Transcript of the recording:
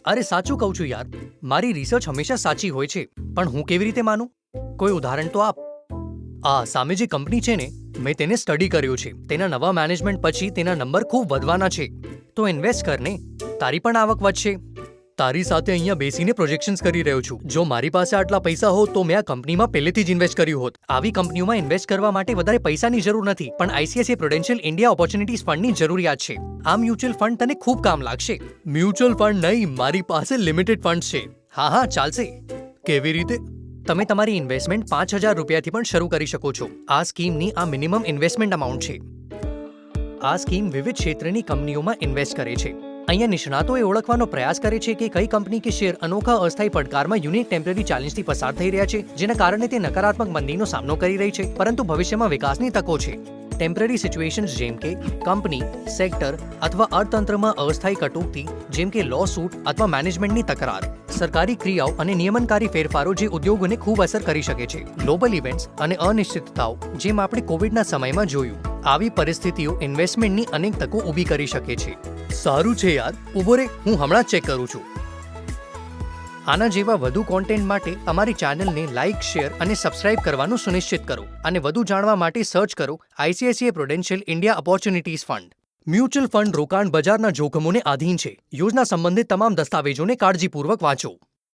અરે સાચું કહું છું યાર, મારી રિસર્ચ હંમેશા સાચી હોય છે, પણ હું કેવી રીતે માનું? કોઈ ઉદાહરણ તો આપ. સામે જે કંપની છે ને, મેં તેને સ્ટડી કર્યો છે. તેના નવા મેનેજમેન્ટ પછી તેના નંબર ખૂબ વધવાના છે. તો ઇન્વેસ્ટ કર ને, તારી પણ આવક વધશે. તારી સાથે અહીંયા બેસીને પ્રોજેક્શન્સ કરી રહ્યો છું. જો મારી પાસે આટલા પૈસા હોત તો મેં આ કંપનીમાં પહેલેથી જ ઇન્વેસ્ટ કર્યું હોત. આવી કંપનીઓમાં ઇન્વેસ્ટ કરવા માટે વધારે પૈસાની જરૂર નથી, પણ આઈસીઆઈસીઆઈ પ્રુડેન્શિયલ ઇન્ડિયા ઓપોર્ચ્યુનિટીઝ ફંડની જરૂરિયાત છે. આ મ્યુચ્યુઅલ ફંડ તને ખૂબ કામ લાગશે. મ્યુચ્યુઅલ ફંડ નહીં, મારી પાસે લિમિટેડ ફંડ છે. હા ચાલશે. કેવી રીતે? તમે તમારી ઇન્વેસ્ટમેન્ટ 5,000 રૂપિયાથી પણ શરૂ કરી શકો છો. આ સ્કીમની આ મિનિમમ ઇન્વેસ્ટમેન્ટ અમાઉન્ટ છે. આ સ્કીમ વિવિધ ક્ષેત્રની કંપનીઓમાં ઇન્વેસ્ટ કરે છે. અહીંયા નિષ્ણાતો એ ઓળખવાનો પ્રયાસ કરે છે કે કઈ કંપની કે શેર અનોખા અસ્થાયી પડકારમાં યુનિક ટેમ્પરરી ચેલેન્જથી પસાર થઈ રહ્યા છે, જેના કારણે તે નકારાત્મક મંદીનો સામનો કરી રહી છે, પરંતુ ભવિષ્યમાં વિકાસની તકો છે. ટેમ્પરરી સિચ્યુએશન્સ જેમ કે કંપની, સેક્ટર અથવા અર્થતંત્રમાં અસ્થાયી કટોકટી જેમ કે લો સૂટ અથવા મેનેજમેન્ટની તકરાર, સરકારી ક્રિયાઓ અને નિયમનકારી ફેરફારો જે ઉદ્યોગોને ખૂબ અસર કરી શકે છે, ગ્લોબલ ઇવેન્ટ્સ અને અનિશ્ચિતતાઓ જેમ આપણે કોવિડના સમયમાં જોયું. આવી પરિસ્થિતિઓ ઇન્વેસ્ટમેન્ટની અનેક તકો ઊભી કરી શકે છે. સારું છે યાર, ઊભો રે, હું હમણાં જ ચેક કરું છું. આના જેવા વધુ કોન્ટેન્ટ માટે અમારી ચેનલને લાઇક, શેર અને સબસ્ક્રાઇબ કરવાનું સુનિશ્ચિત કરો. અને વધુ જાણવા માટે સર્ચ કરો ICICI Prudential India opportunities fund. Mutual fund રોકાણ બજારના જોખમોને આધીન છે. યોજના સંબંધિત તમામ દસ્તાવેજોને કાળજીપૂર્વક વાંચો.